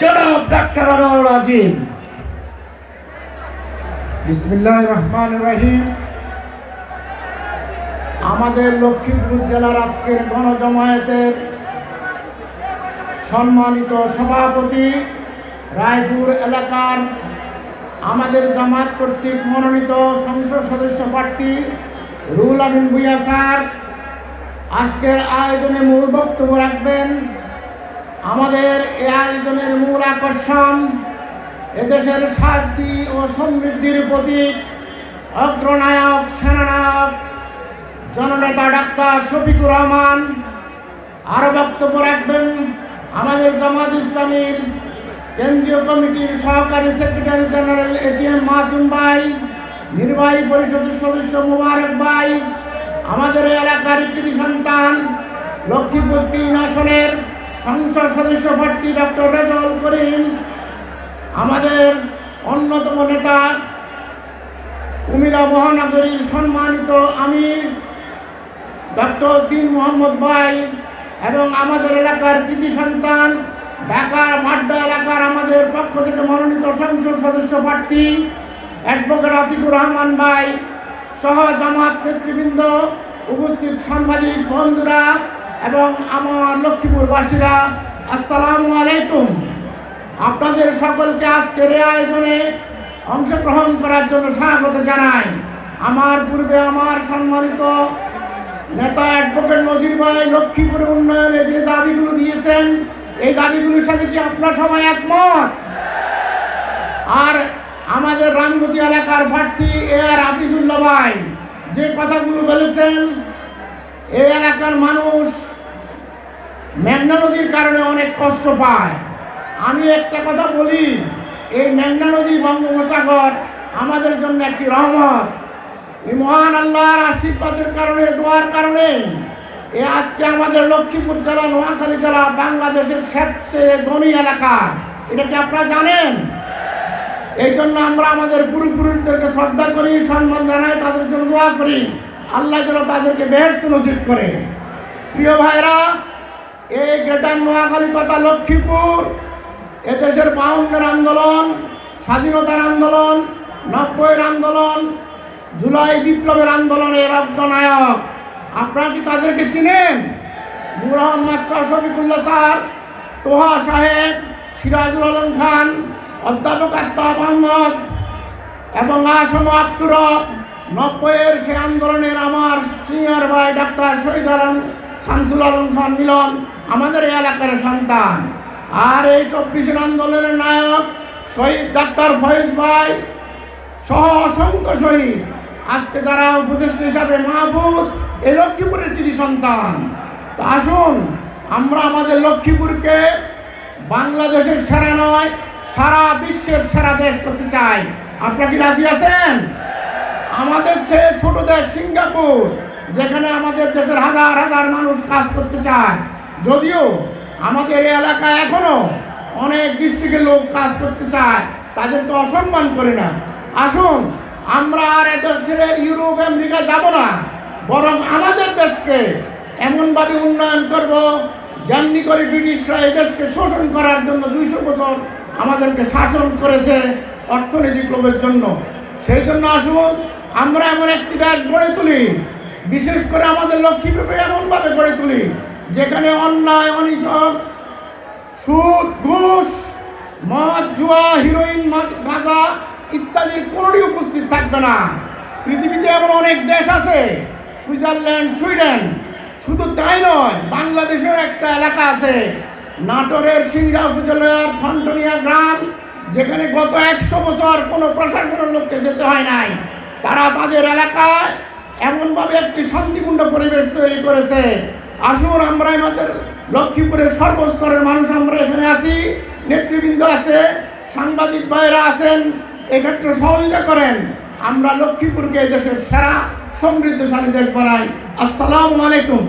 জনাব ডাক্তার আনোয়ার আজিম। বিসমিল্লাহির রহমানির রহিম। আমাদের লক্ষ্মীপুর জেলার আজকের গণজমায়েতের সম্মানিত সভাপতি, রায়পুর এলাকার আমাদের জামাত কর্তৃক মনোনীত সংসদ সদস্য প্রার্থী রুহুল আমিন ভূঁইয়া স্যার আজকের আয়োজনে মূল বক্তব্য রাখবেন। আমাদের এই আয়োজনের মূল আকর্ষণ এদেশের শান্তি ও সমৃদ্ধির প্রতীক অগ্রনায়ক সেনানায়ক জননেতা ডাক্তার শফিকুর রহমান। আরও বক্তব্য রাখবেন আমাদের জামাত ইসলামীর কেন্দ্রীয় কমিটির সহকারী সেক্রেটারি জেনারেল এটিএম মাসুম ভাই, নির্বাহী পরিষদের সদস্য মোবারক ভাই, আমাদের এলাকার কৃতি সন্তান লক্ষ্মীপুর ৩ আসনের সংসদ সদস্য প্রার্থী ডক্টর রেজাউল করিম, আমাদের অন্যতম নেতা কুমিল্লা মহানগরীর সম্মানিত আমির ডক্টর দিন মোহাম্মদ ভাই, এবং আমাদের এলাকার কৃতি সন্তান ঢাকার মাড্ডা এলাকার আমাদের পক্ষ থেকে মনোনীত সংসদ সদস্য প্রার্থী অ্যাডভোকেট আতিকুর রহমান ভাই সহ জামাত নেতৃবৃন্দ, উপস্থিত সাংবাদিক বন্ধুরা এবং আমার লক্ষ্মীপুরবাসীরা, আসসালামু আলাইকুম। আপনাদের সকলকে আজকের এই আয়োজনে অংশগ্রহণ করার জন্য স্বাগত জানাই। আমার পূর্বে আমার সম্মানিত নেতা অ্যাডভোকেট নজির ভাই লক্ষ্মীপুরের উন্নয়নে যে দাবিগুলো দিয়েছেন, এই দাবিগুলোর সাথে কি আপনারা সবাই একমত? আর আমাদের রামগতি এলাকার প্রার্থী এআর হাফিজুল্লাহ ভাই যে কথাগুলো বলেছেন, এই এলাকার মানুষ মেঘনা নদীর কারণে অনেক কষ্ট পায়। আমি একটা কথা বলি, এই মেঘনা নদী বঙ্গোপসাগর আমাদের জন্য একটি রহমত। এই মহান আল্লাহর আশীর্বাদের কারণে, দোয়ার কারণে আজকে আমাদের লক্ষ্মীপুর জেলা, নোয়াখালী জেলা বাংলাদেশের সবচেয়ে ধনী এলাকা। এটা কি আপনারা জানেন? এই জন্য আমরা আমাদের পূর্বপুরুষদেরকে শ্রদ্ধা করি, সম্মান জানাই, তাদের জন্য দোয়া করি, আল্লাহ যেন তাদেরকে বেহেশত নসিব করে। প্রিয় ভাইরা, এই গ্রেটার নোয়াখালী তথা লক্ষ্মীপুর এদেশের 52-এর আন্দোলন, স্বাধীনতার আন্দোলন, 90-এর আন্দোলন, জুলাই বিপ্লবের আন্দোলনের অগ্রনায়ক। আপনারা কি তাদেরকে চিনেন? মুরহম মাস্টার শফিকুল্লাহ স্যার, তোহা সাহেব, সিরাজুল আলম খান, অধ্যাপক আত্তাব আহমদ এবং আসম আক্তুর। 90-এর সে আন্দোলনের আমার সিনিয়র ভাই ডাক্তার শহীদ আলম শামসুল আলম খান মিলন আমাদের এই এলাকার সন্তান। আর এই 24-এর আন্দোলনের নায়ক শহীদ ডাক্তার ফয়েজ ভাই সহ অসংখ্য শহীদ, আজকে যারা উপদেষ্টা হিসাবে মাহফুজ, এই লক্ষ্মীপুরের কৃতি সন্তান। তো আসুন আমরা আমাদের লক্ষ্মীপুরকে বাংলাদেশের সেরা নয়, সারা বিশ্বের সেরা দেশ করতে চাই। আপনারা কি রাজি আছেন? আমাদের চেয়ে ছোট দেশ সিঙ্গাপুর, যেখানে আমাদের দেশের হাজার হাজার মানুষ কাজ করতে চায়, যদিও আমাদের এই এলাকায় এখনো অনেক ডিস্ট্রিক্টের লোক কাজ করতে চায়, তাদেরকে অসম্মান করে না। আসুন আমরা আর এদেশের ইউরোপ আমেরিকা যাব না, বরং আমাদের দেশকে এমনভাবে উন্নয়ন করব যেমনি করে ব্রিটিশরা এই দেশকে শোষণ করার জন্য 200 বছর আমাদেরকে শাসন করেছে অর্থনৈতিক লোভের জন্য। সেই জন্য আসুন আমরা এমন একটি দেশ গড়ে তুলি, বিশেষ করে আমাদের লক্ষ্মীপুরকে এমনভাবে গড়ে তুলি যেখানে অন্যায়, অনিয়ম, সুদ, ঘুষ, মদ, জুয়া, হিরোইন, গাঁজা ইত্যাদির কোনোটি উপস্থিত থাকবে না। পৃথিবীতে এমন অনেক দেশ আছে, সুইজারল্যান্ড, সুইডেন। শুধু তাই নয়, বাংলাদেশের একটা এলাকা আছে নাটোরের সিংড়া উপজেলার ঠনটনিয়া গ্রাম, যেখানে গত 100 বছর কোনো প্রশাসনের লোককে যেতে হয় নাই। তারা তাদের এলাকায় এমনভাবে একটি শান্তিপূর্ণ পরিবেশ তৈরি করেছে। আসুন আমরা আমাদের লক্ষ্মীপুরের সর্বস্তরের মানুষ আমরা এখানে আছি, নেতৃবৃন্দ আছে, সাংবাদিক ভাইরা আছেন, এক্ষেত্রে সহযোগিতা করেন। আমরা লক্ষ্মীপুরকে দেশের সেরা সমৃদ্ধশালী দেশ বানাই। আসসালামু আলাইকুম।